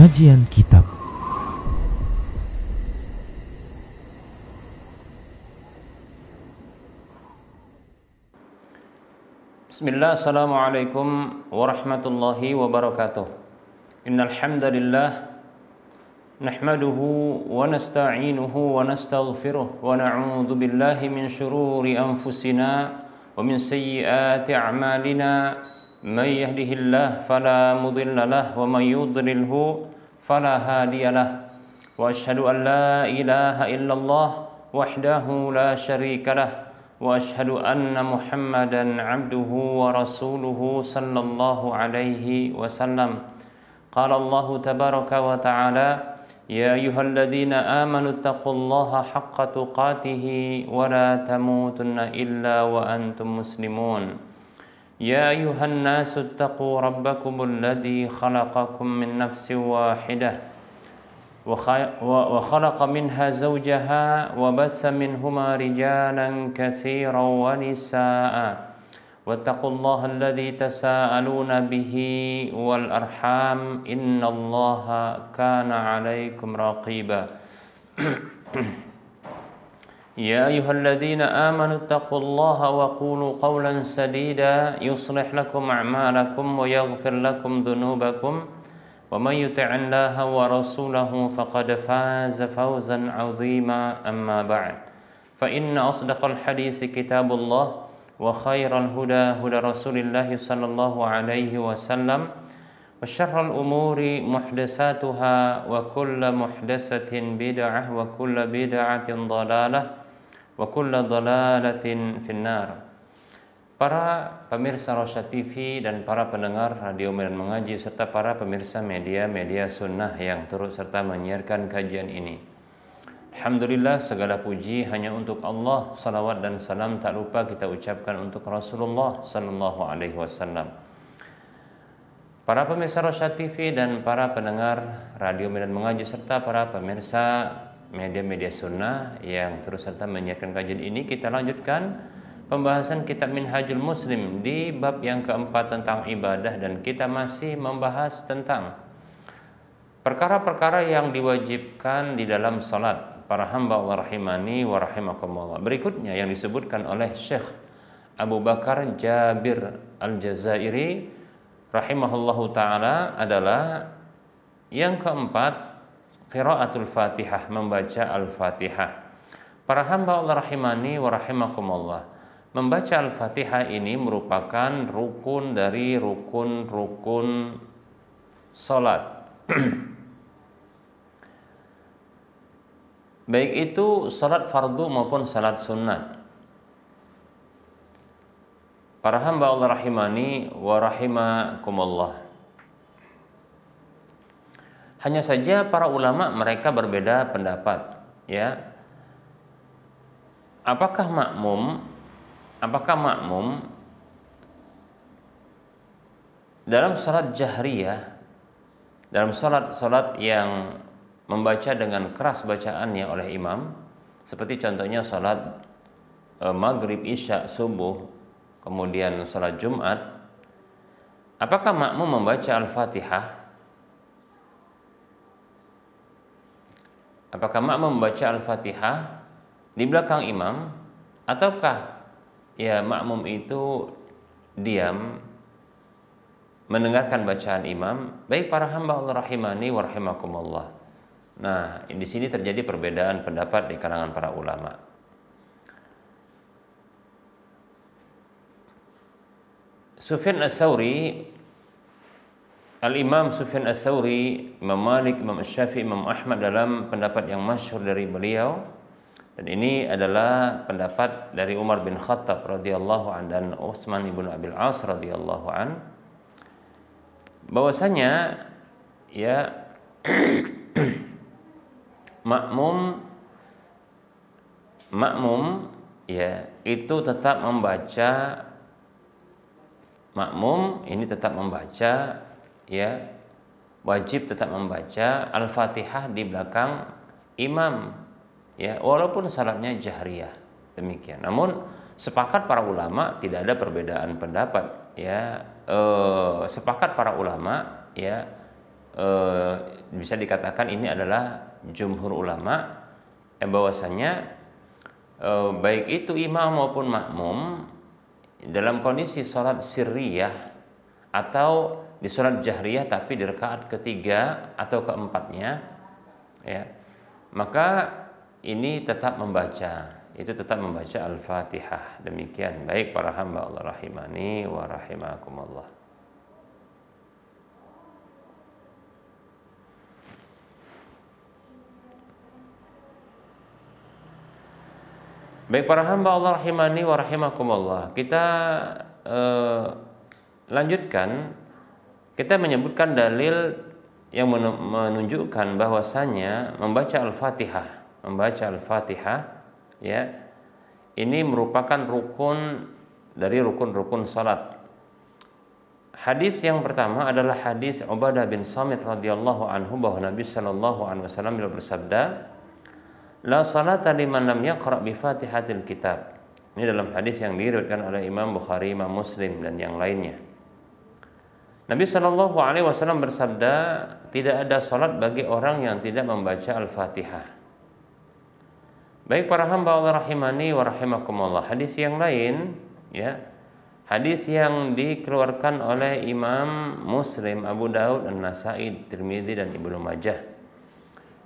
Pengajian Kitab. Bismillah, assalamualaikum warahmatullahi wabarakatuh. Innal hamdalillah nahmaduhu wa nasta'inuhu wa nastaghfiruh wa na'udzu billahi min shururi anfusina wa min sayyiati a'malina. May yahdihillahu fala mudilla lahu wa may yudlilhu fala hadiya lahu. Wa asyhadu an la ilaha illallah wahdahu la syarika lahu wa asyhadu anna Muhammadan abduhu wa rasuluhu sallallahu alaihi wasallam. Qala Allah tabaraka wa ta'ala, ya ayyuhalladzina amanu taqullaha haqqa tuqatih wa la tamutunna illa wa antum muslimun. Ya ayyuhan nasu taqu rabbakumul ladzi khalaqakum min nafsin wahidah wa khalaqa minha zawjaha wa bassa minhuma rijalan katsiran wa nisaa'a wattaqullaha alladzi tasaaluna bihi wal arham innallaha kana 'alaikum raqiba. Ya ayyuhalladzina amanu taqullaha wa qulu qawlan sadida yuslih lakum a'malakum wa yaghfir lakum dhunubakum wa may yuti'illaha wa rasulahu faqad faza fawzan 'azima. Amma ba'd, fa inna asdaqal haditsi kitabullah wa khairal huda huda Rasulillah sallallahu alaihi wasallam wa syarrul umuri muhdatsatuha wa kullu muhdatsatin bid'ah wa kullu bid'atin dhalalah wa kullu dhalalatin finnar. Para pemirsa Rosyad TV dan para pendengar Radio Medan Mengaji serta para pemirsa media-media sunnah yang turut serta menyiarkan kajian ini, alhamdulillah, segala puji hanya untuk Allah. Salawat dan salam tak lupa kita ucapkan untuk Rasulullah sallallahu alaihi wasallam. Para pemirsa Rosyad TV dan para pendengar Radio Medan Mengaji serta para pemirsa media-media sunnah yang terus serta menyiarkan kajian ini, kita lanjutkan pembahasan kitab Minhajul Muslim di bab yang keempat tentang ibadah, dan kita masih membahas tentang perkara-perkara yang diwajibkan di dalam salat para hamba Allah rahimani wa rahimakumullah. Berikutnya yang disebutkan oleh Syekh Abu Bakar Jabir Al-Jazairi rahimahullahu ta'ala adalah yang keempat, qiraatul Fatihah, membaca Al-Fatihah. Para hamba Allah rahimani wa rahimakumullah, membaca Al-Fatihah ini merupakan rukun dari rukun-rukun salat. Baik itu salat fardu maupun salat sunnat. Para hamba Allah rahimani wa rahimakumullah, hanya saja para ulama mereka berbeda pendapat, ya. Apakah makmum dalam salat jahriyah, dalam salat yang membaca dengan keras bacaannya oleh imam, seperti contohnya salat maghrib, isya, subuh, kemudian salat Jumat, apakah makmum membaca Al-Fatihah? Apakah makmum membaca Al-Fatihah di belakang imam, ataukah ya makmum itu diam mendengarkan bacaan imam? Baik para hamba Allah rahimani wa rahimakumullah. Nah, di sini terjadi perbedaan pendapat di kalangan para ulama. Sufyan Ats-Tsauri, Al-Imam Sufyan Ats-Tsauri, Imam Malik, Imam Syafi'i, Imam Ahmad dalam pendapat yang masyhur dari beliau, dan ini adalah pendapat dari Umar bin Khattab radhiyallahu an dan Utsman ibn Abil As radhiyallahu an, bahwasanya ya makmum ya itu tetap membaca, makmum ini tetap membaca, ya wajib tetap membaca Al-Fatihah di belakang imam, ya walaupun salatnya jahriyah. Demikian. Namun sepakat para ulama, tidak ada perbedaan pendapat, ya sepakat para ulama, ya bisa dikatakan ini adalah jumhur ulama yang bahwasanya baik itu imam maupun makmum dalam kondisi sholat sirriyah atau di sholat jahriyah tapi di rakaat ketiga atau keempatnya, ya, maka ini tetap membaca Al-Fatihah. Demikian. Baik para hamba Allah rahimani wa rahimakumullah. Baik para hamba Allah rahimani wa rahimakumullah. Kita lanjutkan. Kita menyebutkan dalil yang menunjukkan bahwasanya membaca Al-Fatihah, ya, ini merupakan rukun dari rukun-rukun salat. Hadis yang pertama adalah hadis Ubadah bin Samit radhiyallahu anhu bahwa Nabi sallallahu alaihi wasallam bersabda, "La salata liman lam yaqra bi Fatihatil Kitab." Ini dalam hadis yang diriwayatkan oleh Imam Bukhari, Imam Muslim dan yang lainnya. Nabi sallallahu alaihi wasallam bersabda, tidak ada salat bagi orang yang tidak membaca Al-Fatihah. Baik para hamba Allah rahimani wa rahimakumullah. Hadis yang lain, ya, hadis yang dikeluarkan oleh Imam Muslim, Abu Daud, An-Nasai, Tirmidzi dan Ibnu Majah.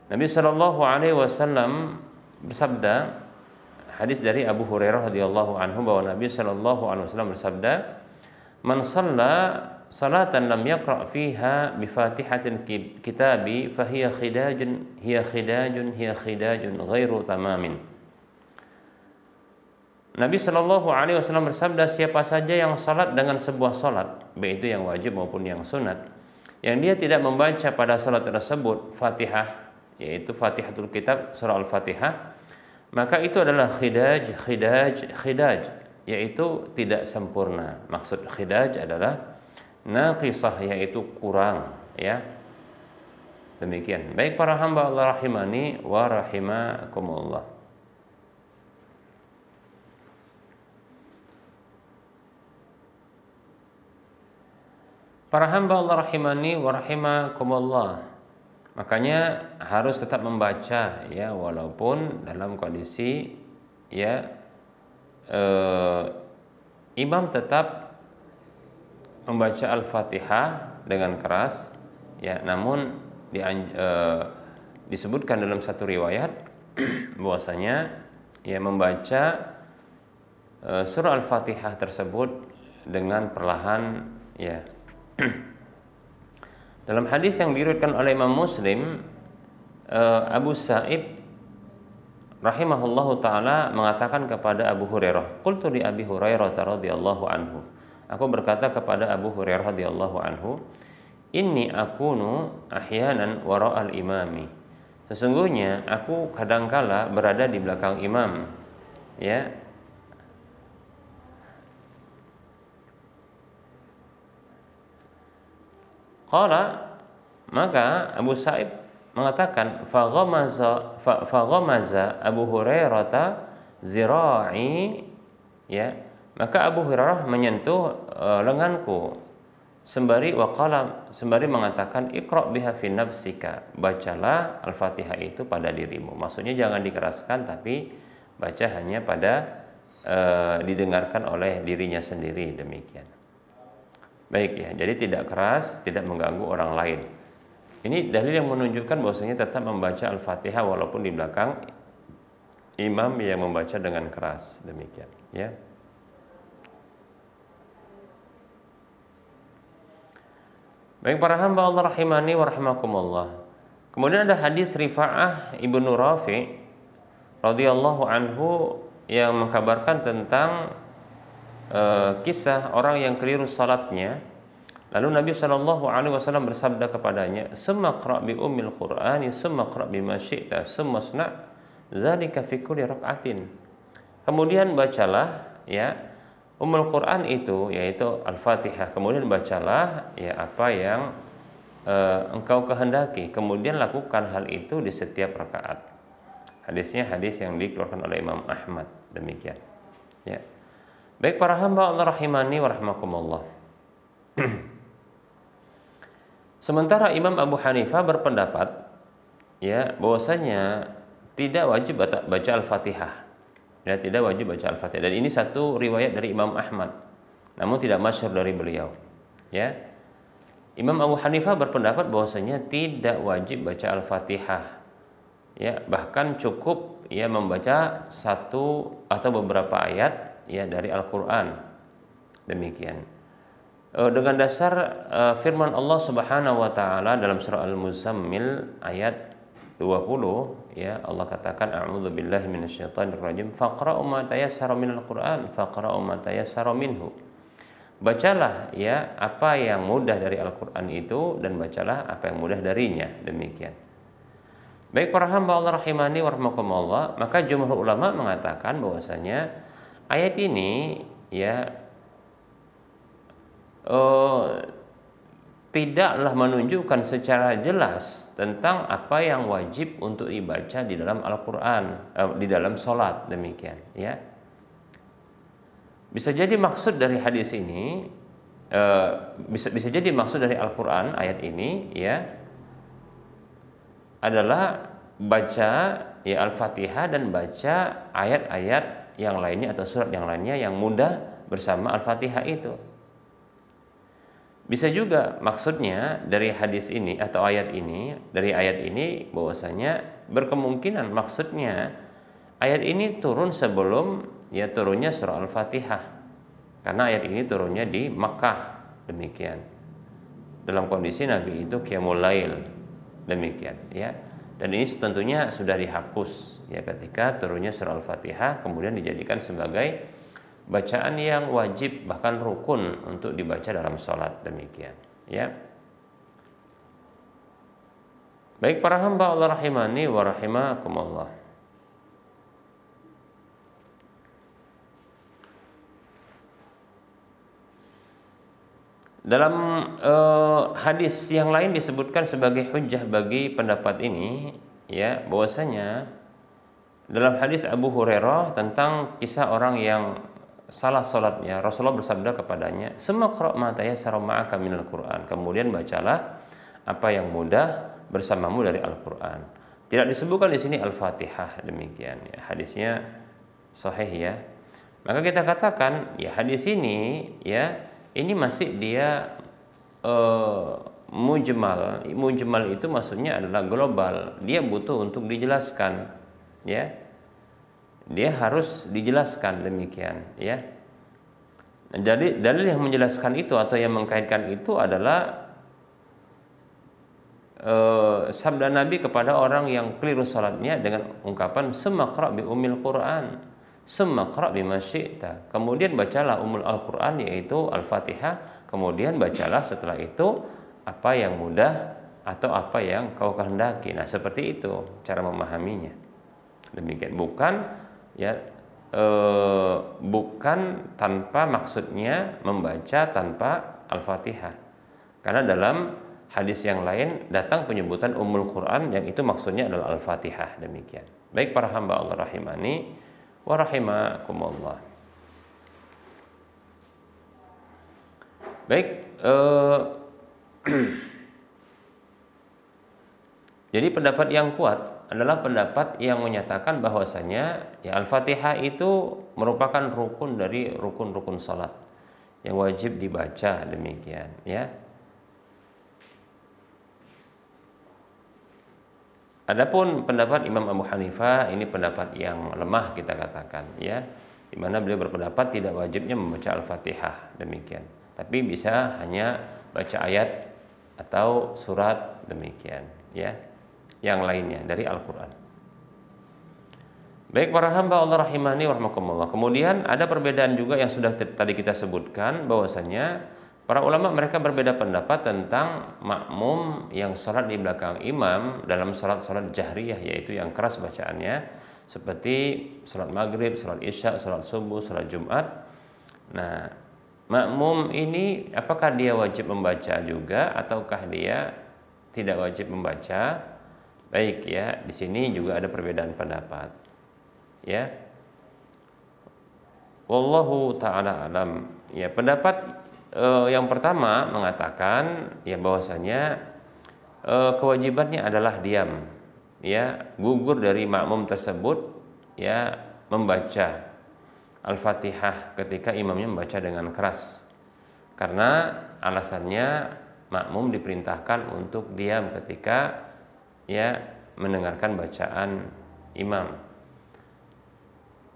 Nabi sallallahu alaihi wasallam bersabda, hadis dari Abu Hurairah radhiyallahu anhu bahwa Nabi sallallahu alaihi wasallam bersabda, "Man shalla salatan lam yaqra fiha bi Fatihatil Kitabi fa hiya khidajun ghairu tamamin." Nabi sallallahu alaihi wasallam bersabda, siapa saja yang salat dengan sebuah salat, baik itu yang wajib maupun yang sunat, yang dia tidak membaca pada salat tersebut Fatihah, yaitu Fatihatul Kitab, surah Al-Fatihah, maka itu adalah khidaj, yaitu tidak sempurna. Maksud khidaj adalah naqisah, yaitu kurang, ya. Demikian. Baik para hamba Allah rahimani wa rahimakumullah. Para hamba Allah rahimani wa rahimakumullah, makanya harus tetap membaca, ya, walaupun dalam kondisi, ya, imam tetap membaca Al-Fatihah dengan keras, ya, namun disebutkan dalam satu riwayat bahwasanya, ya, membaca surah Al-Fatihah tersebut dengan perlahan, ya. Dalam hadis yang diriwayatkan oleh Imam Muslim, Abu Sa'ib rahimahullahu taala mengatakan kepada Abu Hurairah, qultu li Abi Hurairah radhiyallahu anhu, aku berkata kepada Abu Hurairah radhiyallahu anhu, inni akunu ahyanan wara'al imami, sesungguhnya aku kadangkala berada di belakang imam, ya. Qala, maka Abu Sa'ib mengatakan, faghamaza Abu Hurairah zira'i, ya, maka Abu Hurairah menyentuh lenganku sembari mengatakan, iqra biha fi nafsika, bacalah Al-Fatihah itu pada dirimu. Maksudnya jangan dikeraskan, tapi baca hanya pada didengarkan oleh dirinya sendiri. Demikian. Baik, ya, jadi tidak keras, tidak mengganggu orang lain. Ini dalil yang menunjukkan bahwasanya tetap membaca Al-Fatihah walaupun di belakang imam yang membaca dengan keras. Demikian, ya. Baik para hamba Allah rahimani wa rahimakumullah. Kemudian ada hadis Rifa'ah ibnu Rafi radhiyallahu anhu yang mengkabarkan tentang kisah orang yang keliru salatnya. Lalu Nabi sallallahu alaihi wasallam bersabda kepadanya, "Summa qra' bi ummil Qur'ani, summa qra' bima syi'ta, summa sna' dzalika fi kulli rak'atin." Kemudian bacalah, ya, Ummul Quran itu yaitu Al-Fatihah. Kemudian bacalah, ya, apa yang engkau kehendaki. Kemudian lakukan hal itu di setiap rakaat. Hadisnya hadis yang dikeluarkan oleh Imam Ahmad. Demikian, ya. Baik para hamba Allah rahimani wa rahimakumullah. Sementara Imam Abu Hanifah berpendapat ya bahwasanya tidak wajib baca Al-Fatihah. Ya, tidak wajib baca Al-Fatihah. Dan ini satu riwayat dari Imam Ahmad, namun tidak masyhur dari beliau. Ya. Imam Abu Hanifah berpendapat bahwasanya tidak wajib baca Al-Fatihah. Ya, bahkan cukup ya membaca satu atau beberapa ayat ya dari Al-Qur'an. Demikian. Dengan dasar firman Allah Subhanahu wa taala dalam surah Al-Muzammil ayat 20 ya, Allah katakan a'udzu billahi minasyaitonir rajim faqra'u ma tayassara minal Qur'an faqra'u ma tayassara minhu. Bacalah ya apa yang mudah dari Al-Qur'an itu dan bacalah apa yang mudah darinya. Demikian. Baik para hamba Allah rahimani wa rahmakumullah, maka jumhur ulama mengatakan bahwasanya ayat ini ya tidaklah menunjukkan secara jelas tentang apa yang wajib untuk dibaca di dalam Al-Qur'an, di dalam sholat. Demikian ya. Bisa jadi maksud dari hadis ini bisa jadi maksud dari Al-Qur'an ayat ini ya adalah baca ya Al-Fatihah dan baca ayat-ayat yang lainnya atau surat yang lainnya yang mudah bersama Al-Fatihah itu. Bisa juga maksudnya dari hadis ini atau ayat ini, dari ayat ini bahwasanya berkemungkinan maksudnya ayat ini turun sebelum ya turunnya surah Al-Fatihah. Karena ayat ini turunnya di Makkah. Demikian. Dalam kondisi Nabi itu qiyamul lail. Demikian ya. Dan ini tentunya sudah dihapus ya ketika turunnya surah Al-Fatihah kemudian dijadikan sebagai bacaan yang wajib bahkan rukun untuk dibaca dalam sholat. Demikian ya. Baik para hamba Allah rahimani wa rahimakumullah. Dalam hadis yang lain disebutkan sebagai hujjah bagi pendapat ini ya bahwasanya dalam hadis Abu Hurairah tentang kisah orang yang salah sholatnya, Rasulullah bersabda kepadanya, "Semaqra' ma tayassara ma'aka minal Qur'an." Kemudian bacalah apa yang mudah bersamamu dari Al-Qur'an. Tidak disebutkan di sini Al-Fatihah. Demikian ya. Hadisnya sahih ya. Maka kita katakan ya hadis ini ya ini masih dia mujmal. Mujmal itu maksudnya adalah global. Dia butuh untuk dijelaskan ya. Dia harus dijelaskan. Demikian ya. Jadi dalil yang menjelaskan itu atau yang mengkaitkan itu adalah sabda Nabi kepada orang yang keliru salatnya dengan ungkapan semaqra bi ummil Quran, semaqra bima syi'ta. Kemudian bacalah umul Al-Quran yaitu Al-Fatihah. Kemudian bacalah setelah itu apa yang mudah atau apa yang kau kehendaki. Nah seperti itu cara memahaminya. Demikian bukan ya bukan tanpa maksudnya membaca tanpa Al-Fatihah. Karena dalam hadis yang lain datang penyebutan Ummul Quran yang itu maksudnya adalah Al-Fatihah. Demikian. Baik para hamba Allah rahimani wa rahimakumullah. Baik jadi pendapat yang kuat adalah pendapat yang menyatakan bahwasanya ya Al-Fatihah itu merupakan rukun dari rukun-rukun salat yang wajib dibaca. Demikian ya. Adapun pendapat Imam Abu Hanifah ini pendapat yang lemah kita katakan ya, di mana beliau berpendapat tidak wajibnya membaca Al-Fatihah. Demikian. Tapi bisa hanya baca ayat atau surat demikian ya. Yang lainnya dari Al-Quran. Baik para hamba Allah rahimani wa rahmakumullah. Kemudian ada perbedaan juga yang sudah tadi kita sebutkan bahwasanya para ulama mereka berbeda pendapat tentang makmum yang sholat di belakang imam dalam sholat-sholat jahriyah yaitu yang keras bacaannya seperti sholat maghrib, sholat isya, sholat subuh, sholat jumat. Nah makmum ini apakah dia wajib membaca juga ataukah dia tidak wajib membaca? Baik ya, di sini juga ada perbedaan pendapat. Ya. Wallahu taala alam. Ya, pendapat yang pertama mengatakan ya bahwasanya kewajibannya adalah diam, ya, gugur dari makmum tersebut, ya, membaca Al-Fatihah ketika imamnya membaca dengan keras. Karena alasannya makmum diperintahkan untuk diam ketika, ya, mendengarkan bacaan imam.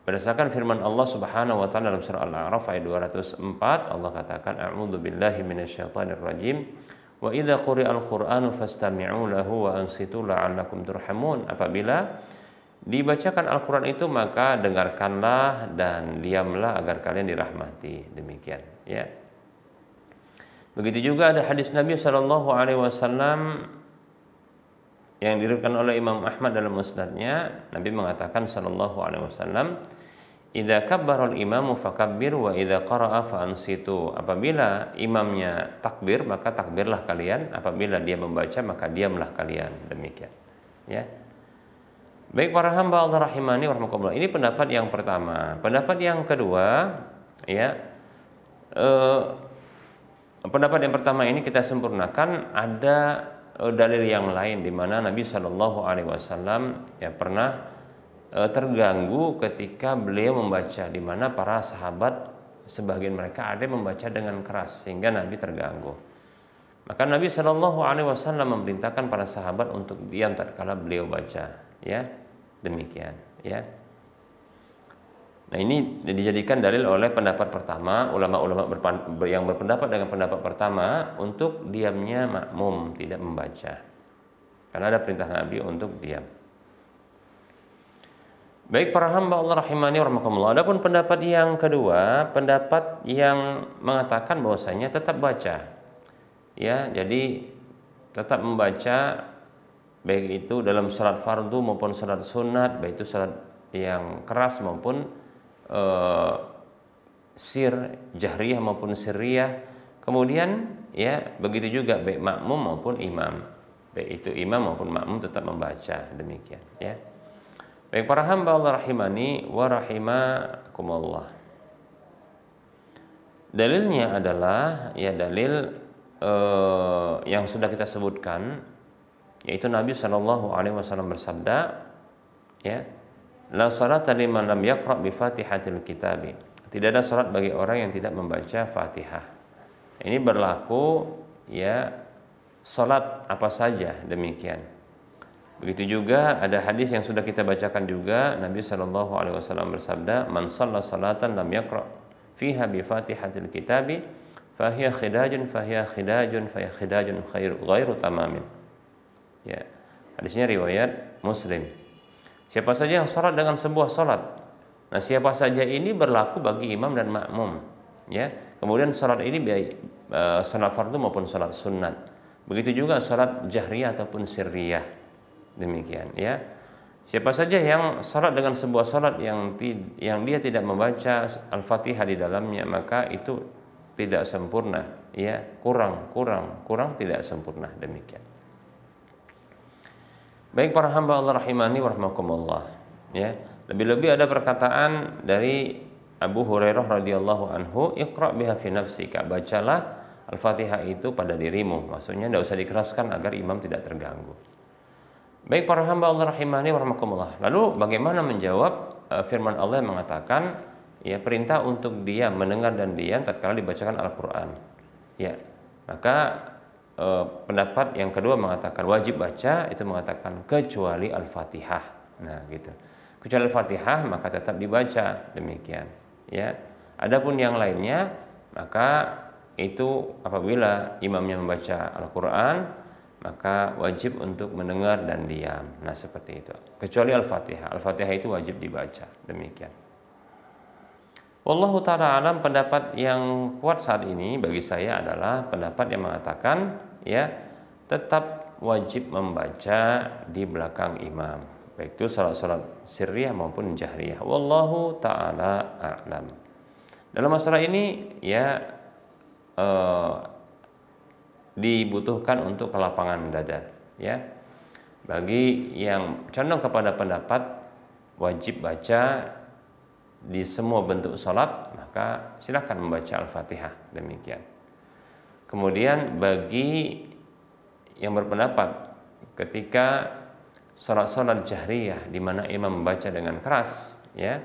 Berdasarkan firman Allah Subhanahu wa taala dalam surah Al-A'raf ayat 204, Allah katakan, a'udzu billahi minasyaitonir rajim. Wa idza quri'al Qur'anu fastami'u lahu wa ansitu la'allakum turhamun. Apabila dibacakan Al-Qur'an itu maka dengarkanlah dan diamlah agar kalian dirahmati. Demikian, ya. Begitu juga ada hadis Nabi sallallahu alaihi wasallam yang diriwayatkan oleh Imam Ahmad dalam musnadnya. Nabi mengatakan sallallahu alaihi wasallam, "Idza kabbarul imamu fakabbir wa idza qara'a fa ansitu." Apabila imamnya takbir maka takbirlah kalian, apabila dia membaca maka diamlah kalian. Demikian, ya. Baik para hamba Allah rahimani wa rahimakumullah. Ini pendapat yang pertama. Pendapat yang kedua, ya, pendapat yang pertama ini kita sempurnakan. Ada dalil yang lain di mana Nabi Shallallahu Alaihi Wasallam, ya, pernah terganggu ketika beliau membaca, di mana para sahabat sebagian mereka ada yang membaca dengan keras sehingga Nabi terganggu. Maka Nabi Shallallahu Alaihi Wasallam memerintahkan para sahabat untuk diam tatkala beliau baca, ya, demikian, ya. Nah, ini dijadikan dalil oleh pendapat pertama, ulama-ulama yang berpendapat dengan pendapat pertama untuk diamnya makmum, tidak membaca. Karena ada perintah Nabi untuk diam. Baik para hamba Allah rahimani wa rahimakumullah. Adapun pendapat yang kedua, pendapat yang mengatakan bahwasanya tetap baca. Ya, jadi tetap membaca baik itu dalam salat fardu maupun salat sunat, baik itu salat yang keras maupun sir jahriyah maupun sirriyah. Kemudian, ya, begitu juga baik makmum maupun imam, baik itu imam maupun makmum tetap membaca. Demikian, ya. Baik para hamba Allah rahimani wa rahimakumullah. Dalilnya adalah, ya, dalil yang sudah kita sebutkan, yaitu Nabi Shallallahu Alaihi Wasallam bersabda, ya, la salata liman lam yaqra bi Fatihatil Kitab. Tidak ada salat bagi orang yang tidak membaca Fatihah. Ini berlaku, ya, salat apa saja, demikian. Begitu juga ada hadis yang sudah kita bacakan juga, Nabi Shallallahu Alaihi Wasallam bersabda, man shalla salatan lam yaqra fiha bi Fatihatil Kitab fahiya khidajun ghairu tamamin. Ya, hadisnya riwayat Muslim. Siapa saja yang salat dengan sebuah salat. Nah, siapa saja ini berlaku bagi imam dan makmum, ya. Kemudian salat ini baik salat fardu maupun salat sunat. Begitu juga salat jahriyah ataupun sirriyah. Demikian, ya. Siapa saja yang salat dengan sebuah salat yang dia tidak membaca Al-Fatihah di dalamnya, maka itu tidak sempurna, ya, kurang tidak sempurna. Demikian. Baik para hamba Allah rahimani wa rahimakumullah, ya. Lebih-lebih ada perkataan dari Abu Hurairah radhiyallahu anhu, iqra biha fi nafsika, bacalah Al-Fatihah itu pada dirimu. Maksudnya tidak usah dikeraskan agar imam tidak terganggu. Baik para hamba Allah rahimani wa rahimakumullah. Lalu bagaimana menjawab firman Allah yang mengatakan, ya, perintah untuk diam, mendengar dan diam tatkala dibacakan Al-Qur'an. Ya. Maka pendapat yang kedua mengatakan wajib baca, itu mengatakan kecuali Al-Fatihah. Nah, gitu. Kecuali Al-Fatihah maka tetap dibaca, demikian, ya. Adapun yang lainnya maka itu apabila imamnya membaca Al-Qur'an maka wajib untuk mendengar dan diam. Nah, seperti itu. Kecuali Al-Fatihah. Al-Fatihah itu wajib dibaca, demikian. Wallahu ta'ala alam. Pendapat yang kuat saat ini bagi saya adalah pendapat yang mengatakan, ya, tetap wajib membaca di belakang imam, baik itu salat-salat sirriyah maupun jahriyah. Wallahu ta'ala a'lam. Dalam masalah ini, ya, dibutuhkan untuk kelapangan dada, ya. Bagi yang condong kepada pendapat wajib baca di semua bentuk salat, maka silakan membaca Al-Fatihah, demikian. Kemudian bagi yang berpendapat ketika salat jahriyah di mana imam membaca dengan keras, ya,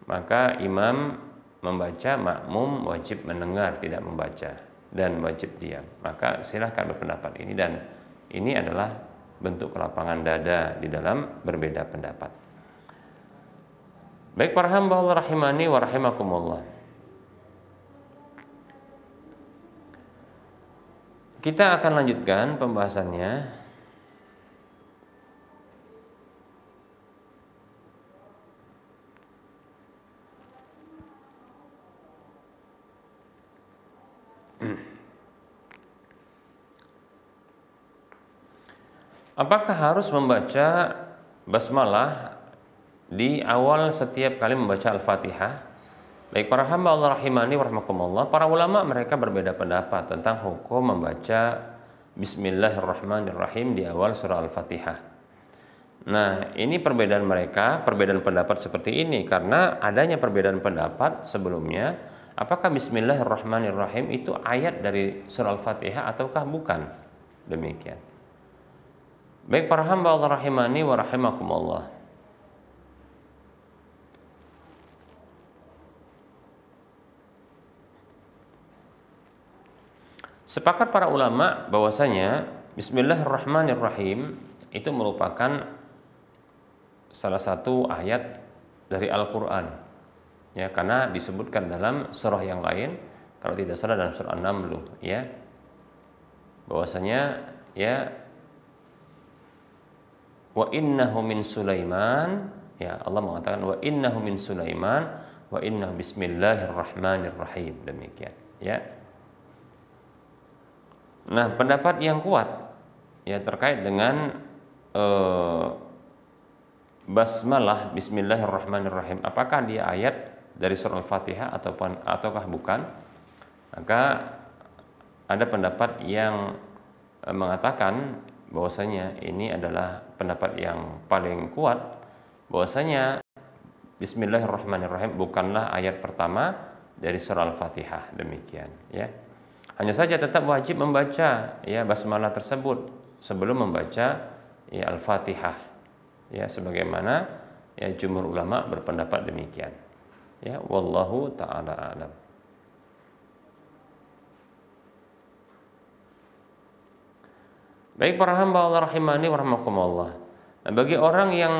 maka imam membaca, makmum wajib mendengar, tidak membaca, dan wajib diam. Maka silahkan berpendapat ini, dan ini adalah bentuk kelapangan dada di dalam berbeda pendapat. Baik para hamba Allah rahimani wa rahimakumullah. Kita akan lanjutkan pembahasannya. Apakah harus membaca basmalah di awal setiap kali membaca Al-Fatihah? Baik para hamba Allah rahimani wa rahimakumullah, para ulama mereka berbeda pendapat tentang hukum membaca Bismillahirrahmanirrahim di awal surah Al-Fatihah. Nah, ini perbedaan mereka, perbedaan pendapat seperti ini karena adanya perbedaan pendapat sebelumnya, apakah Bismillahirrahmanirrahim itu ayat dari surah Al-Fatihah ataukah bukan? Demikian. Baik para hamba Allah rahimani wa rahimakumullah. Sepakat para ulama bahwasanya Bismillahirrahmanirrahim itu merupakan salah satu ayat dari Al-Qur'an. Ya, karena disebutkan dalam surah yang lain, kalau tidak salah dalam surah An-Naml, ya. Bahwasanya ya wa innahu min Sulaiman, ya, Allah mengatakan wa innahu min Sulaiman wa innahu bismillahirrahmanirrahim, demikian, ya. Nah, pendapat yang kuat ya terkait dengan basmalah bismillahirrahmanirrahim, apakah dia ayat dari surah Al-Fatihah ataukah bukan? Maka ada pendapat yang mengatakan bahwasanya ini adalah pendapat yang paling kuat, bahwasanya Bismillahirrahmanirrahim bukanlah ayat pertama dari surah Al-Fatihah, demikian, ya. Hanya saja tetap wajib membaca ya basmalah tersebut sebelum membaca ya Al-Fatihah, ya, sebagaimana ya jumhur ulama berpendapat demikian, ya, wallahu taala alam. Baik para hamba Allah rahimani wa rahimakumullah. Nah, bagi orang yang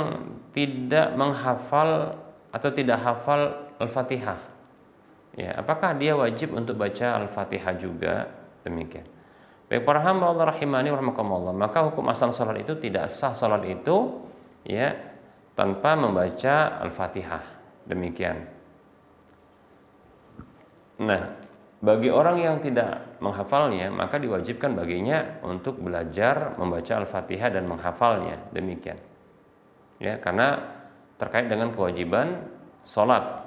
tidak menghafal atau tidak hafal Al-Fatihah, ya, apakah dia wajib untuk baca Al-Fatihah juga? Demikian. Baik para hamba Allah rahimani wa rahimakumullah, maka hukum asal salat itu tidak sah salat itu ya tanpa membaca Al-Fatihah. Demikian. Nah, bagi orang yang tidak menghafalnya, maka diwajibkan baginya untuk belajar membaca Al-Fatihah dan menghafalnya. Demikian. Ya, karena terkait dengan kewajiban sholat,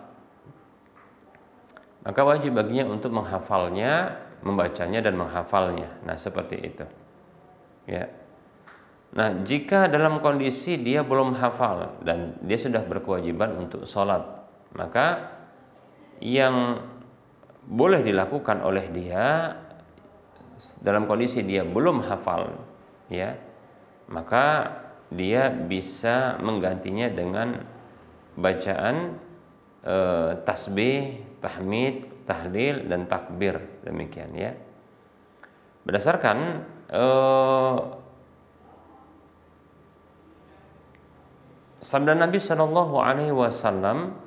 maka wajib baginya untuk menghafalnya, membacanya dan menghafalnya. Nah, seperti itu. Ya. Nah, jika dalam kondisi dia belum hafal dan dia sudah berkewajiban untuk sholat, maka yang boleh dilakukan oleh dia dalam kondisi dia belum hafal, ya, maka dia bisa menggantinya dengan bacaan tasbih, tahmid, tahlil dan takbir, demikian, ya. Berdasarkan sabda Nabi Shallallahu Alaihi Wasallam,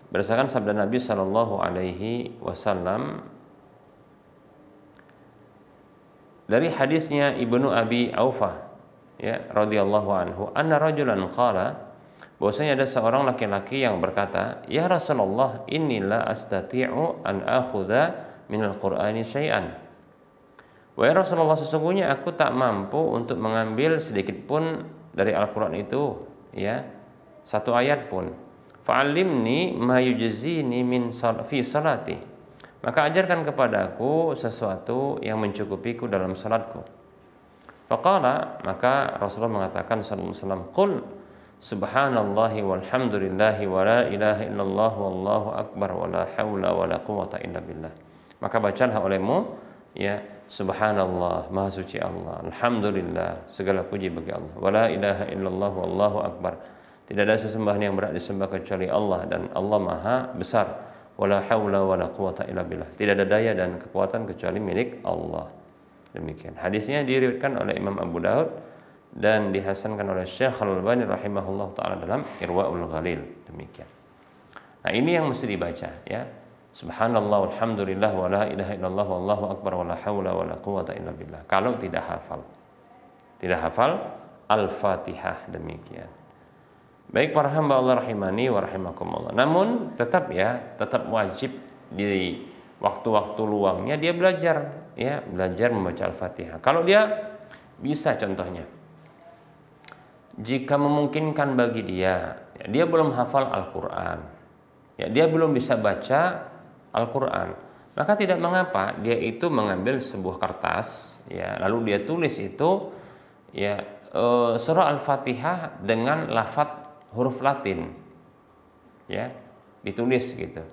berdasarkan sabda Nabi Shallallahu Alaihi Wasallam dari hadisnya Ibnu Abi Aufah, ya, radhiyallahu anhu, anna rajulan qala, bahwasanya ada seorang laki-laki yang berkata, ya Rasulullah, inni la astati'u an akhudha minal Qur'ani syai'an. Wahai Rasulullah, sesungguhnya aku tak mampu untuk mengambil sedikit pun dari Al-Qur'an itu, ya, satu ayat pun. Fa'allimni ma yujzini min fi salati, maka ajarkan kepadaku sesuatu yang mencukupiku dalam salatku. Faqala, maka Rasulullah mengatakan sallallahu alaihi wasallam, qul subhanallahi walhamdulillahi wa la ilaha illallah wallahu akbar wa la haula wa la quwwata illa billah. Maka bacalah olehmu ya Subhanallah, maha suci Allah. Alhamdulillah, segala puji bagi Allah. Wala ilaha illallah wallahu akbar. Tidak ada sesembahan yang berhak disembah kecuali Allah, dan Allah maha besar. Wala haula wala quwata illa billah. Tidak ada daya dan kekuatan kecuali milik Allah. Demikian. Hadisnya diriwayatkan oleh Imam Abu Daud dan dihasankan oleh Syekh Al-Albani rahimahullah taala dalam Irwaul Ghalil. Demikian. Nah, ini yang mesti dibaca, ya. Subhanallah, alhamdulillah, wa la ilaha illallah, wallahu akbar, wa la hawla wa la quwata illa billah. Kalau tidak hafal Al-Fatihah, demikian. Baik para hamba Allah rahimani wa rahimakumullah. Namun tetap wajib di waktu-waktu luangnya dia belajar membaca Al-Fatihah. Kalau dia bisa, contohnya, jika memungkinkan bagi dia belum hafal Al-Quran, dia belum bisa baca Al-Quran, maka tidak mengapa dia itu mengambil sebuah kertas, lalu dia tulis itu surah Al-Fatihah dengan lafadz huruf Latin, ditulis gitu.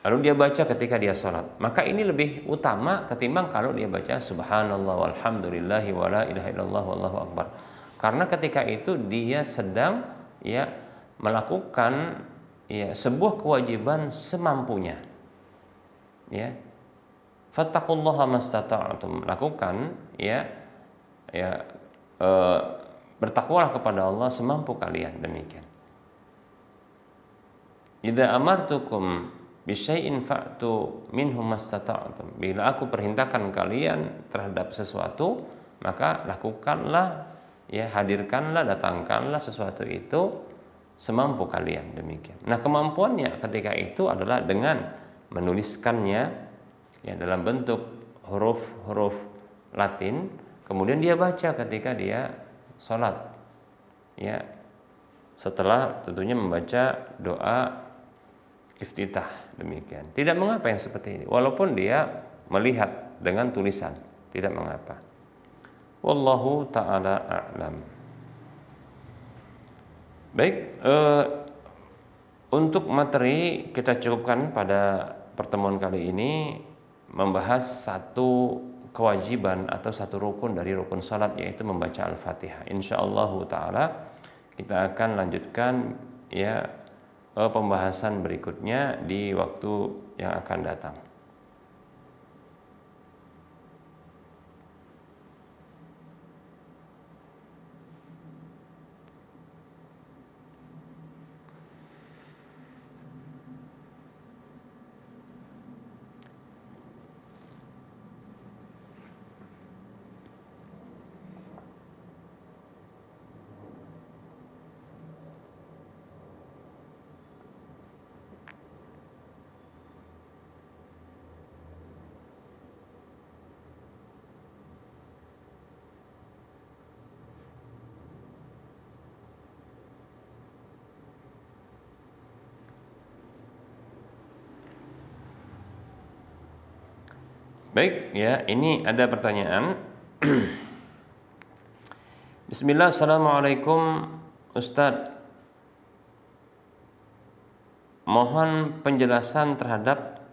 Lalu dia baca ketika dia sholat. Maka ini lebih utama ketimbang kalau dia baca Subhanallah walhamdulillahi wa la ilaha illallah wallahu akbar. Karena ketika itu dia sedang melakukan sebuah kewajiban semampunya. Fattaqullaha mastata'tum. Lakukan bertakwalah kepada Allah semampu kalian, demikian. Idza amartukum bisyai'in fa'tu minhu mastata'tum. Bila aku perintahkan kalian terhadap sesuatu, maka lakukanlah, hadirkanlah, datangkanlah sesuatu itu semampu kalian, demikian. Nah, kemampuannya ketika itu adalah dengan menuliskannya dalam bentuk huruf-huruf Latin, kemudian dia baca ketika dia sholat, setelah tentunya membaca doa iftitah, demikian. Tidak mengapa yang seperti ini, walaupun dia melihat dengan tulisan, tidak mengapa. Wallahu ta'ala a'lam. Baik, untuk materi kita cukupkan pada pertemuan kali ini, membahas satu kewajiban atau satu rukun dari rukun salat, yaitu membaca Al-Fatihah. Insyaallah ta'ala kita akan lanjutkan pembahasan berikutnya di waktu yang akan datang. Baik, ini ada pertanyaan. Bismillah, assalamualaikum Ustadz. Mohon penjelasan terhadap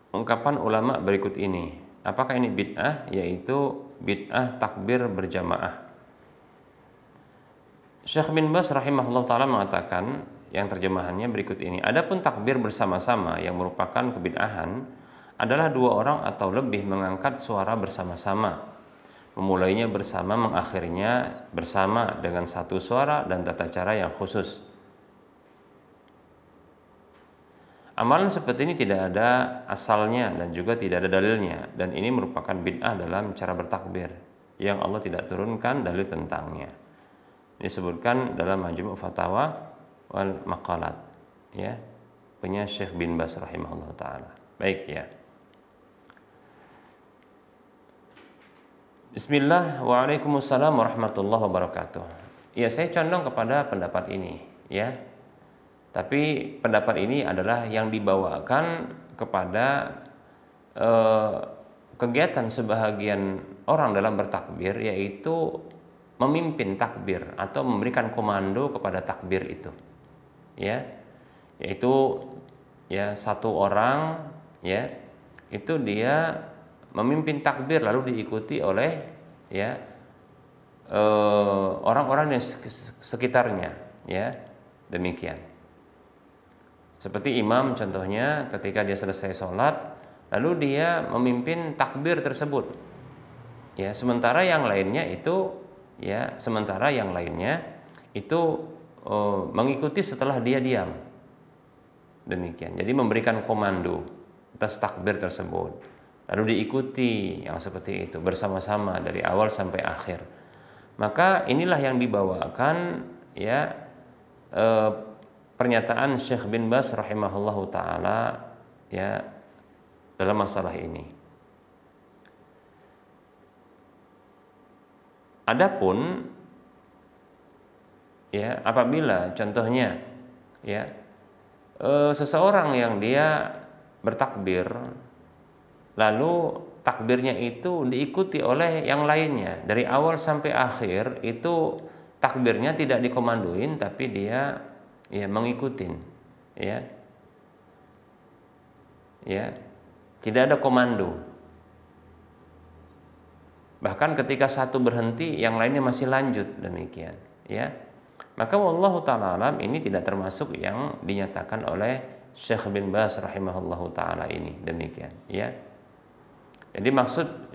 ungkapan ulama berikut ini. Apakah ini bid'ah, yaitu bid'ah takbir berjamaah? Syekh bin Baz rahimahullah ta'ala mengatakan, yang terjemahannya berikut ini. Adapun takbir bersama-sama yang merupakan kebid'ahan adalah dua orang atau lebih mengangkat suara bersama-sama, memulainya bersama, mengakhirinya bersama dengan satu suara dan tata cara yang khusus. Amalan seperti ini tidak ada asalnya dan juga tidak ada dalilnya, dan ini merupakan bid'ah dalam cara bertakbir yang Allah tidak turunkan dalil tentangnya. Disebutkan dalam Majmu' Fatawa wal Maqalat, punya Syekh bin Baz rahimahullah ta'ala. Baik, Bismillah, waalaikumsalam warahmatullahi wabarakatuh. Saya condong kepada pendapat ini, Tapi pendapat ini adalah yang dibawakan kepada kegiatan sebahagian orang dalam bertakbir, yaitu memimpin takbir atau memberikan komando kepada takbir itu, yaitu satu orang itu dia memimpin takbir lalu diikuti oleh ya orang-orang yang sekitarnya, ya demikian. Seperti imam contohnya ketika dia selesai sholat lalu dia memimpin takbir tersebut, ya sementara yang lainnya itu mengikuti setelah dia diam, demikian. Jadi memberikan komando atas takbir tersebut lalu diikuti yang seperti itu bersama-sama dari awal sampai akhir. Maka inilah yang dibawakan ya pernyataan Syekh bin Baz rahimahullahu taala ya dalam masalah ini. Adapun ya apabila contohnya ya seseorang yang dia bertakbir lalu takbirnya itu diikuti oleh yang lainnya dari awal sampai akhir, itu takbirnya tidak dikomandoin tapi dia ya mengikutin, ya tidak ada komando. Bahkan ketika satu berhenti yang lainnya masih lanjut, demikian ya. Maka wallahu taala alam ini tidak termasuk yang dinyatakan oleh Syekh bin Baz rahimahullahu taala ini, demikian ya. Jadi maksud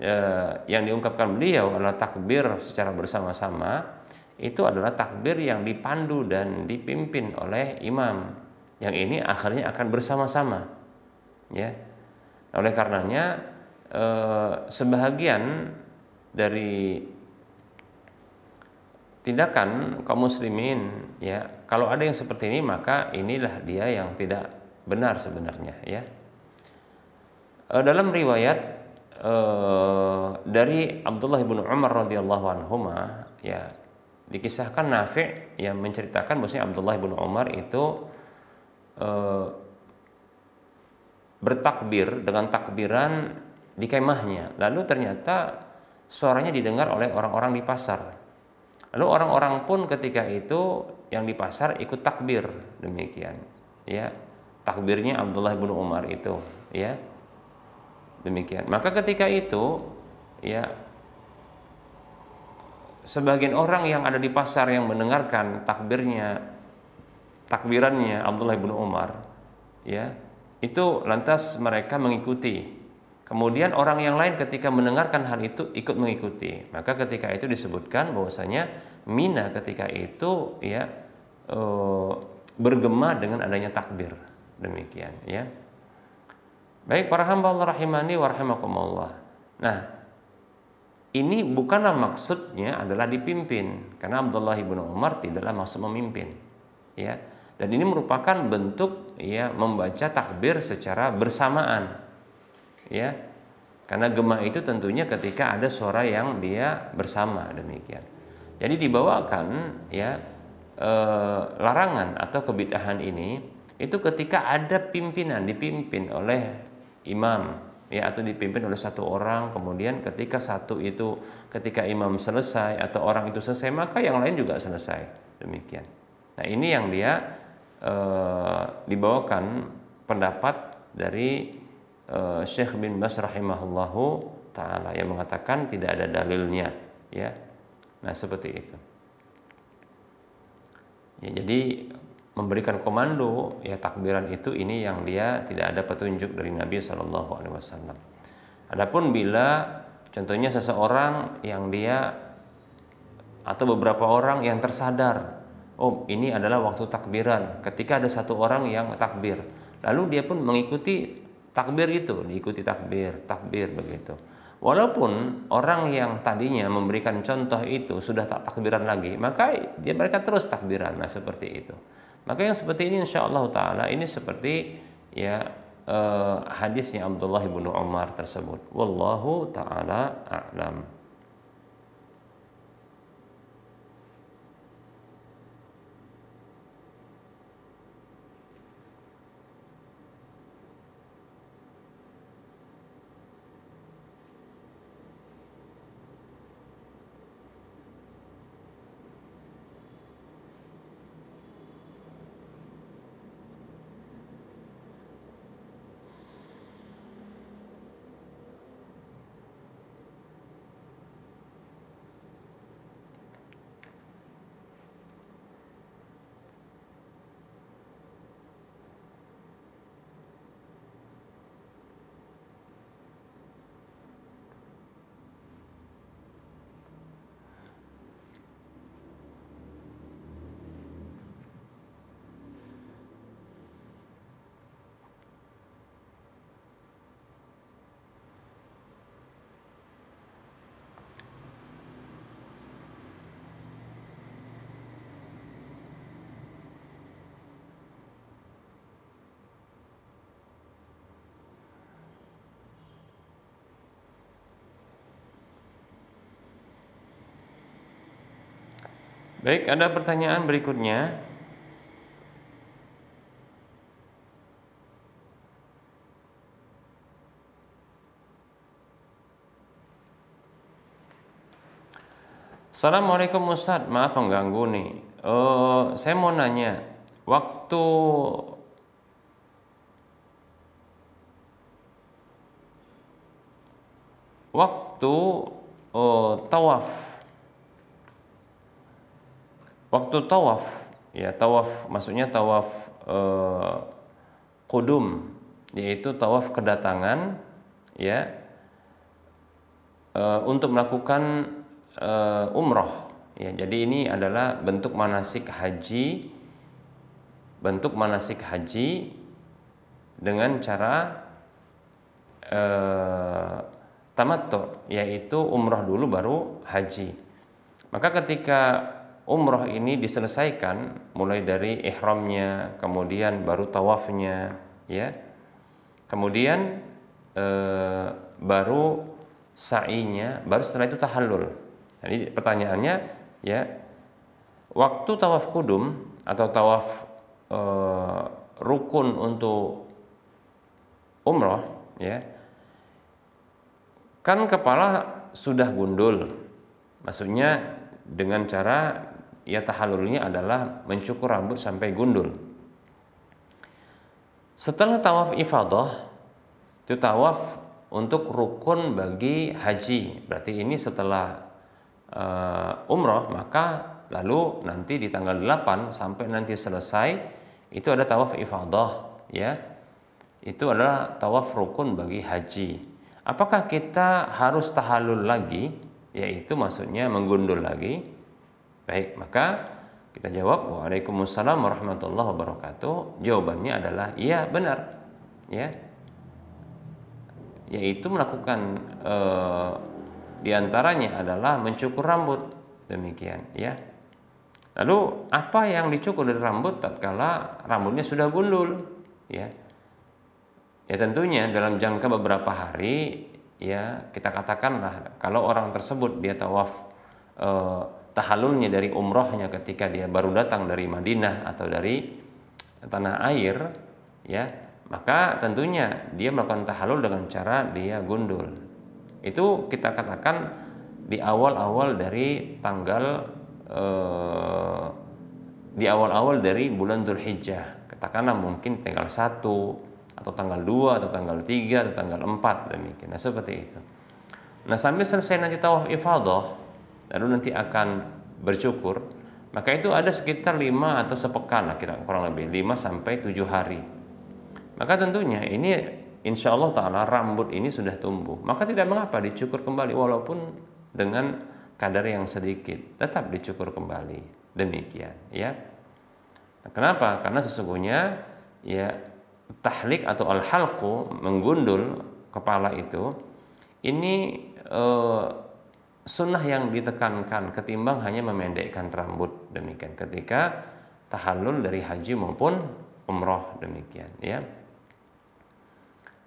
yang diungkapkan beliau adalah takbir secara bersama-sama itu adalah takbir yang dipandu dan dipimpin oleh imam, yang ini akhirnya akan bersama-sama, ya. Oleh karenanya sebahagian dari tindakan kaum muslimin, ya kalau ada yang seperti ini maka inilah dia yang tidak benar sebenarnya, ya. Dalam riwayat dari Abdullah bin Umar radhiyallahu anhuma, ya dikisahkan Nafi' yang menceritakan bahwasanya Abdullah bin Umar itu bertakbir dengan takbiran di kemahnya, lalu ternyata suaranya didengar oleh orang-orang di pasar. Lalu orang-orang pun ketika itu yang di pasar ikut takbir, demikian ya, takbirnya Abdullah bin Umar itu, ya demikian. Maka ketika itu ya sebagian orang yang ada di pasar yang mendengarkan takbirannya Abdullah bin Umar, ya itu lantas mereka mengikuti. Kemudian orang yang lain ketika mendengarkan hal itu ikut mengikuti. Maka ketika itu disebutkan bahwasanya Mina ketika itu ya bergema dengan adanya takbir, demikian ya. Baik para hamba Allah rahimani wa rahimakumullah. Nah, ini bukanlah maksudnya adalah dipimpin, karena Abdullah bin Umar tidaklah maksud memimpin, ya. Dan ini merupakan bentuk ya membaca takbir secara bersamaan, ya. Karena gema itu tentunya ketika ada suara yang dia bersama, demikian. Jadi dibawakan ya larangan atau kebid'ahan ini itu ketika ada pimpinan dipimpin oleh imam, ya atau dipimpin oleh satu orang, kemudian ketika imam selesai atau orang itu selesai maka yang lain juga selesai, demikian. Nah ini yang dia dibawakan pendapat dari Syekh bin Baz rahimahullahu taala yang mengatakan tidak ada dalilnya, ya. Nah seperti itu. Ya, jadi memberikan komando ya takbiran itu ini yang dia tidak ada petunjuk dari Nabi Shallallahu Alaihi Wasallam. Adapun bila contohnya seseorang yang dia atau beberapa orang yang tersadar, oh ini adalah waktu takbiran, ketika ada satu orang yang takbir, lalu dia pun mengikuti takbir itu, diikuti takbir begitu. Walaupun orang yang tadinya memberikan contoh itu sudah tak takbiran lagi, maka mereka terus takbiran. Nah seperti itu. Maka yang seperti ini insyaallah taala ini seperti ya hadisnya Abdullah bin Umar tersebut. Wallahu taala a'lam. Baik, ada pertanyaan berikutnya. Assalamualaikum Ustadz, maaf mengganggu nih. Saya mau nanya, waktu waktu tawaf, ya tawaf, maksudnya tawaf qudum, yaitu tawaf kedatangan, ya, untuk melakukan umroh. Ya, jadi ini adalah bentuk manasik haji, dengan cara tamattu, yaitu umroh dulu baru haji. Maka ketika umroh ini diselesaikan, mulai dari ihramnya, kemudian baru tawafnya, ya, kemudian baru sa'inya, baru setelah itu tahallul. Jadi pertanyaannya, ya, waktu tawaf kudum atau tawaf rukun untuk umroh, ya, kan kepala sudah gundul, maksudnya dengan cara, ya, tahallulnya adalah mencukur rambut sampai gundul. Setelah tawaf ifadah, itu tawaf untuk rukun bagi haji, berarti ini setelah umroh, maka lalu nanti di tanggal 8 sampai nanti selesai itu ada tawaf ifadah, ya, itu adalah tawaf rukun bagi haji. Apakah kita harus tahallul lagi, yaitu maksudnya menggundul lagi? Baik, maka kita jawab, waalaikumsalam warahmatullahi wabarakatuh. Jawabannya adalah iya, benar, ya, yaitu melakukan diantaranya adalah mencukur rambut, demikian, ya. Lalu apa yang dicukur dari rambut tatkala rambutnya sudah gundul, ya? Ya tentunya dalam jangka beberapa hari, ya, kita katakanlah kalau orang tersebut dia tawaf tahallulnya dari umrohnya ketika dia baru datang dari Madinah atau dari tanah air, ya, maka tentunya dia melakukan tahallul dengan cara dia gundul. Itu kita katakan di awal-awal dari tanggal di awal-awal dari bulan Dzulhijjah, katakanlah mungkin tanggal 1 atau tanggal 2 atau tanggal 3 atau tanggal 4, demikian. Nah, seperti itu. Nah, sampai selesai nanti tawaf ifadah, lalu nanti akan bercukur, maka itu ada sekitar 5 atau sepekan lah, kira kurang lebih 5 sampai 7 hari. Maka tentunya ini insya Allah ta'ala rambut ini sudah tumbuh, maka tidak mengapa dicukur kembali walaupun dengan kadar yang sedikit, tetap dicukur kembali, demikian, ya. Nah, kenapa? Karena sesungguhnya, ya, tahlik atau al-halqu, menggundul kepala itu, ini sunnah yang ditekankan ketimbang hanya memendekkan rambut, demikian, ketika tahallul dari haji maupun umroh, demikian, ya.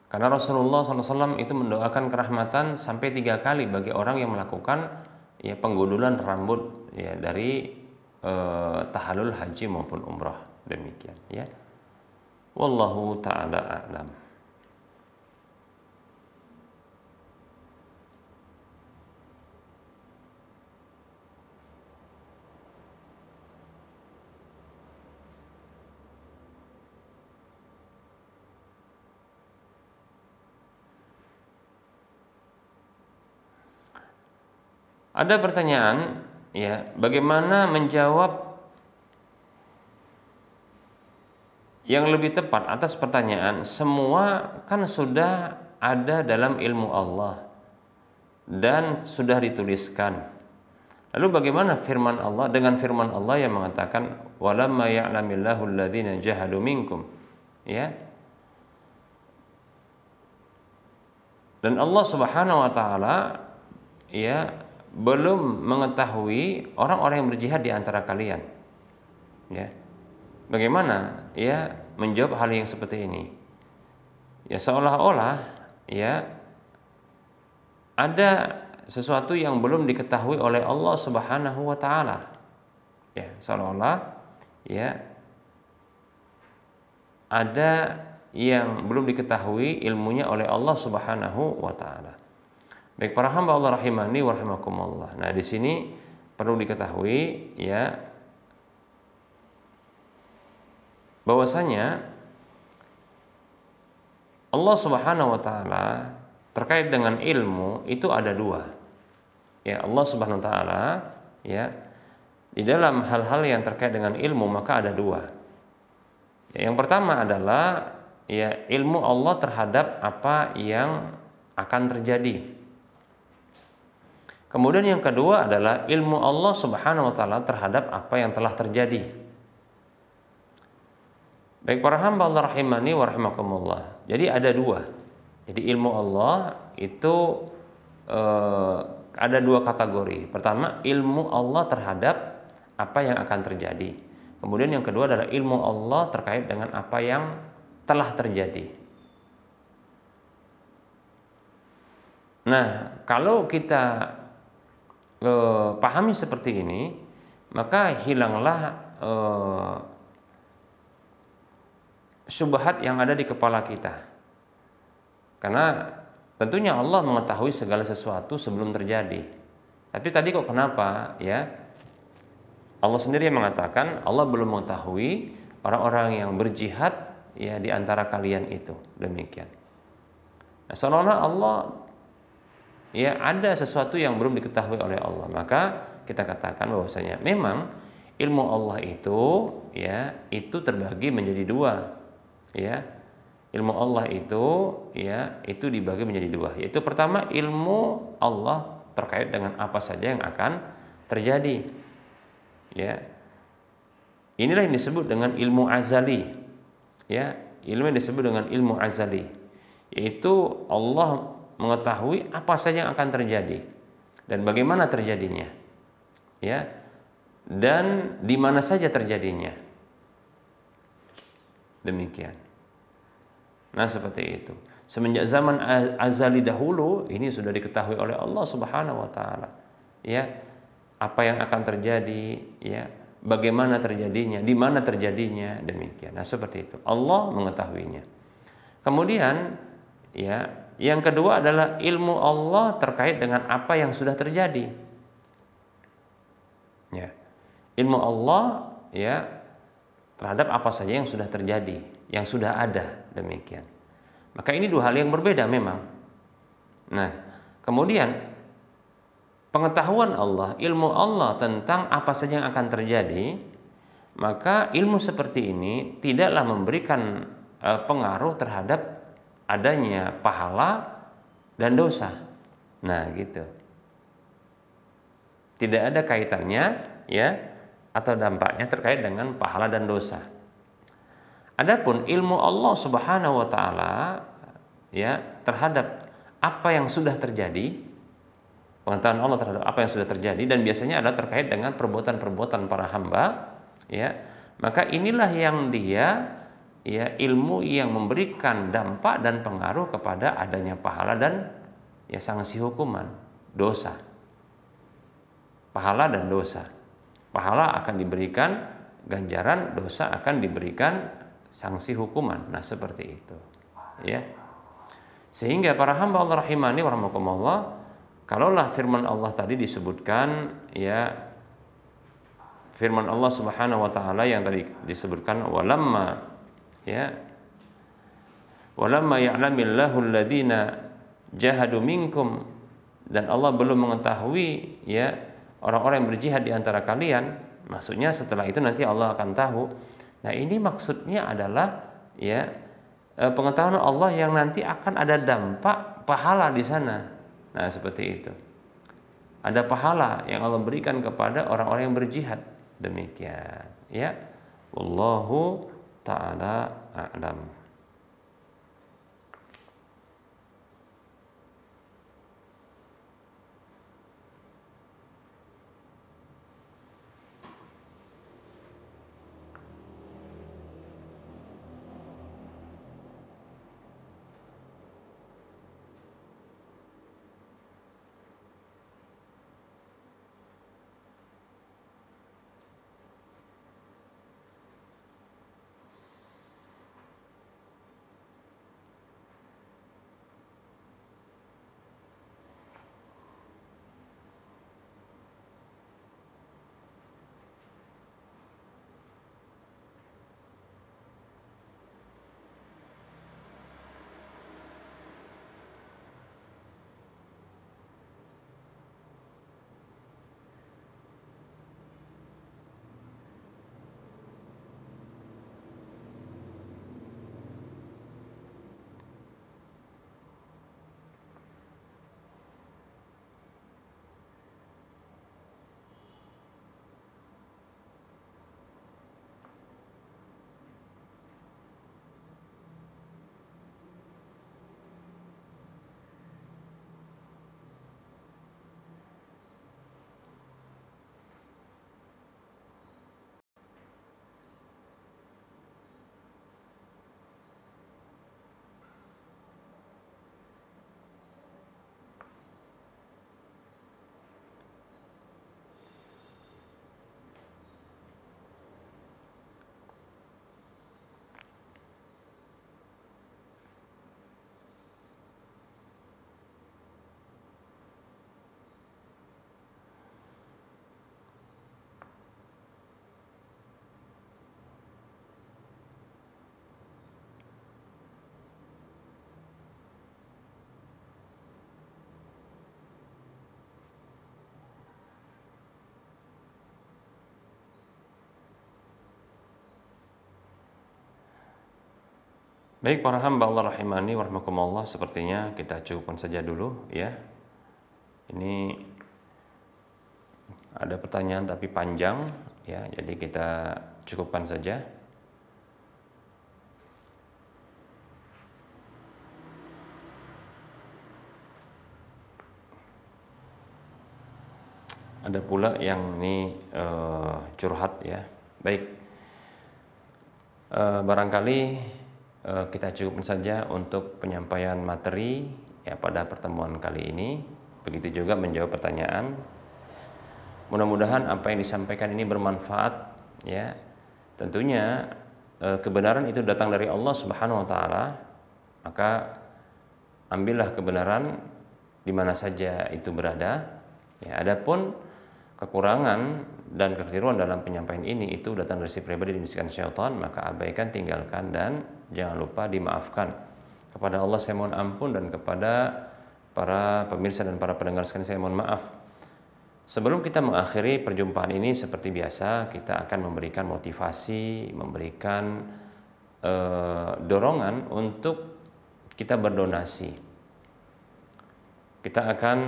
Karena Rasulullah SAW itu mendoakan kerahmatan sampai 3 kali bagi orang yang melakukan, ya, penggundulan rambut, ya, dari tahallul haji maupun umrah, demikian, ya. Wallahu ta'ala a'lam. Ada pertanyaan, ya, bagaimana menjawab yang lebih tepat atas pertanyaan, semua kan sudah ada dalam ilmu Allah dan sudah dituliskan. Lalu bagaimana firman Allah dengan firman Allah yang mengatakan walamma ya'lamillahu alladzina jahadu minkum, ya. Dan Allah Subhanahu wa taala, ya, belum mengetahui orang-orang yang berjihad di antara kalian, ya. Bagaimana, ya, menjawab hal yang seperti ini? Ya, seolah-olah, ya, ada sesuatu yang belum diketahui oleh Allah Subhanahu wa taala. Ya, seolah-olah ya ada yang belum diketahui ilmunya oleh Allah Subhanahu wa taala. Baik para hamba Allah rahimani wa rahimakumullah. Nah, di sini perlu diketahui ya bahwasanya Allah Subhanahu wa taala terkait dengan ilmu itu ada dua. Ya, Allah Subhanahu wa taala ya di dalam hal-hal yang terkait dengan ilmu maka ada dua. Ya, yang pertama adalah ya ilmu Allah terhadap apa yang akan terjadi. Kemudian yang kedua adalah ilmu Allah Subhanahu wa taala terhadap apa yang telah terjadi. Baik para hamba Allah rahimani wa rahimakumullah. Jadi ada dua. Jadi ilmu Allah itu ada dua kategori. Pertama, ilmu Allah terhadap apa yang akan terjadi. Kemudian yang kedua adalah ilmu Allah terkait dengan apa yang telah terjadi. Nah, kalau kita pahami seperti ini, maka hilanglah syubhat yang ada di kepala kita. Karena tentunya Allah mengetahui segala sesuatu sebelum terjadi. Tapi tadi kok kenapa ya? Allah sendiri yang mengatakan Allah belum mengetahui orang-orang yang berjihad ya di antara kalian itu. Demikian. Nah, seolah-olah Allah ya ada sesuatu yang belum diketahui oleh Allah. Maka kita katakan bahwasanya memang ilmu Allah itu ya itu terbagi menjadi dua. Ya. Ilmu Allah itu ya itu dibagi menjadi dua. Yaitu pertama ilmu Allah terkait dengan apa saja yang akan terjadi. Ya. Inilah yang disebut dengan ilmu azali. Ya, ilmu yang disebut dengan ilmu azali. Yaitu Allah mengetahui apa saja yang akan terjadi dan bagaimana terjadinya. Ya. Dan di mana saja terjadinya. Demikian. Nah, seperti itu. Semenjak zaman azali dahulu ini sudah diketahui oleh Allah Subhanahu wa taala. Ya. Apa yang akan terjadi, ya, bagaimana terjadinya, di mana terjadinya, demikian. Nah, seperti itu. Allah mengetahuinya. Kemudian, ya, yang kedua adalah ilmu Allah terkait dengan apa yang sudah terjadi. Ya. Ilmu Allah, ya, terhadap apa saja yang sudah terjadi, yang sudah ada, demikian. Maka ini dua hal yang berbeda memang. Nah, kemudian pengetahuan Allah, ilmu Allah tentang apa saja yang akan terjadi, maka ilmu seperti ini tidaklah memberikan pengaruh terhadap adanya pahala dan dosa. Nah, gitu. Tidak ada kaitannya, ya, atau dampaknya terkait dengan pahala dan dosa. Adapun ilmu Allah Subhanahu wa taala ya terhadap apa yang sudah terjadi, pengetahuan Allah terhadap apa yang sudah terjadi dan biasanya adalah terkait dengan perbuatan-perbuatan para hamba, ya. Maka inilah yang dia ya ilmu yang memberikan dampak dan pengaruh kepada adanya pahala dan ya sanksi hukuman, dosa. Pahala dan dosa. Pahala akan diberikan ganjaran, dosa akan diberikan sanksi hukuman. Nah, seperti itu. Ya. Sehingga para hamba Allah rahimani wa rahimakumullah, kalaulah firman Allah tadi disebutkan ya firman Allah Subhanahu wa taala yang tadi disebutkan walamma ya walamma ya'lamillahu alladziina jahadu minkum, dan Allah belum mengetahui ya orang-orang yang berjihad di antara kalian, maksudnya setelah itu nanti Allah akan tahu. Nah, ini maksudnya adalah ya pengetahuan Allah yang nanti akan ada dampak pahala di sana. Nah, seperti itu. Ada pahala yang Allah berikan kepada orang-orang yang berjihad. Demikian, ya. Wallahu ta'ala a'lam. Baik para hamba Allah rahimani wa rahmakumullah, sepertinya kita cukupkan saja dulu ya. Ini ada pertanyaan tapi panjang ya, jadi kita cukupkan saja. Ada pula yang ini curhat ya. Baik, barangkali kita cukupkan saja untuk penyampaian materi ya pada pertemuan kali ini. Begitu juga menjawab pertanyaan. Mudah-mudahan apa yang disampaikan ini bermanfaat ya. Tentunya kebenaran itu datang dari Allah Subhanahu wa taala. Maka ambillah kebenaran di mana saja itu berada. Ya, adapun kekurangan dan kekeliruan dalam penyampaian ini itu datang dari si pribadi dan bisikan syaitan, maka abaikan, tinggalkan, dan jangan lupa dimaafkan. Kepada Allah saya mohon ampun, dan kepada para pemirsa dan para pendengar sekalian saya mohon maaf. Sebelum kita mengakhiri perjumpaan ini, seperti biasa kita akan memberikan motivasi, memberikan dorongan untuk kita berdonasi. Kita akan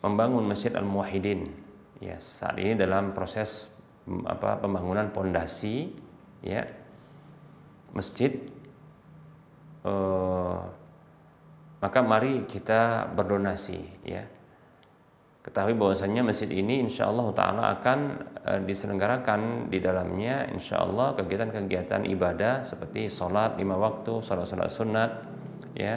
membangun Masjid Al-Muwahhidin. Ya, saat ini dalam proses pembangunan pondasi ya masjid. Maka mari kita berdonasi ya. Ketahui bahwasanya masjid ini insyaallah taala akan diselenggarakan di dalamnya insyaallah kegiatan-kegiatan ibadah seperti sholat 5 waktu, sholat sunat ya.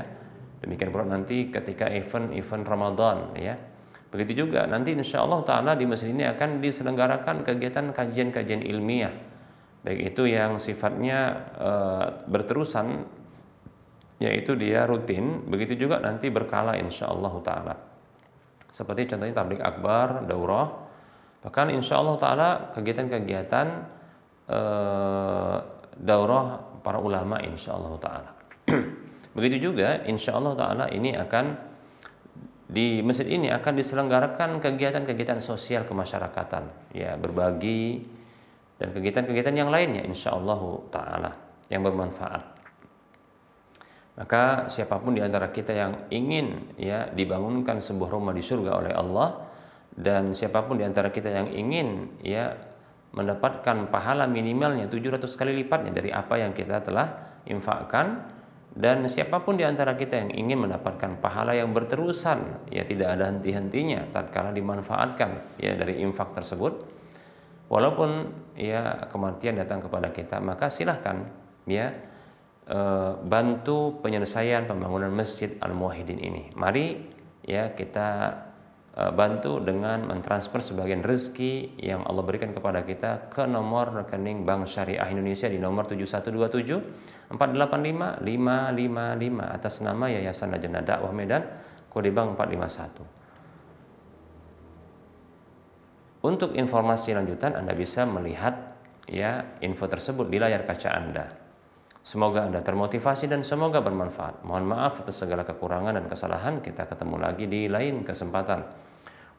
Demikian pula nanti ketika event Ramadan ya. Begitu juga nanti insyaallah taala di masjid ini akan diselenggarakan kegiatan kajian-kajian ilmiah, baik itu yang sifatnya berterusan, yaitu dia rutin, begitu juga nanti berkala insyaallah taala. Seperti contohnya tabligh akbar, daurah, bahkan insyaallah taala kegiatan-kegiatan daurah para ulama insyaallah taala. Begitu juga insyaallah taala ini akan di masjid ini akan diselenggarakan kegiatan-kegiatan sosial kemasyarakatan, ya berbagi dan kegiatan-kegiatan yang lainnya insyaallah taala yang bermanfaat. Maka siapapun di antara kita yang ingin ya dibangunkan sebuah rumah di surga oleh Allah, dan siapapun di antara kita yang ingin ya mendapatkan pahala minimalnya 700 kali lipatnya dari apa yang kita telah infakkan, dan siapapun di antara kita yang ingin mendapatkan pahala yang berterusan ya tidak ada henti-hentinya tatkala dimanfaatkan ya dari infak tersebut, walaupun ya kematian datang kepada kita, maka silahkan ya bantu penyelesaian pembangunan Masjid Al-Muwahhidin ini. Mari ya kita bantu dengan mentransfer sebagian rezeki yang Allah berikan kepada kita ke nomor rekening Bank Syariah Indonesia di nomor 7127485555 atas nama Yayasan Lajnah Dakwah Medan, kode bank 451. Untuk informasi lanjutan Anda bisa melihat ya info tersebut di layar kaca Anda. Semoga Anda termotivasi dan semoga bermanfaat. Mohon maaf atas segala kekurangan dan kesalahan. Kita ketemu lagi di lain kesempatan.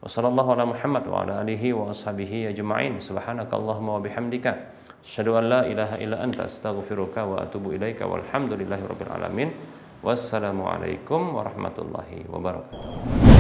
Wassallallahu ala Muhammad wa ala alihi wa ashabihi ajma'in. Subhanakallahumma wa bihamdika asyhadu an la ilaha illa anta astaghfiruka wa atubu ilaika walhamdulillahi rabbil alamin. Wassalamualaikum warahmatullahi wabarakatuh.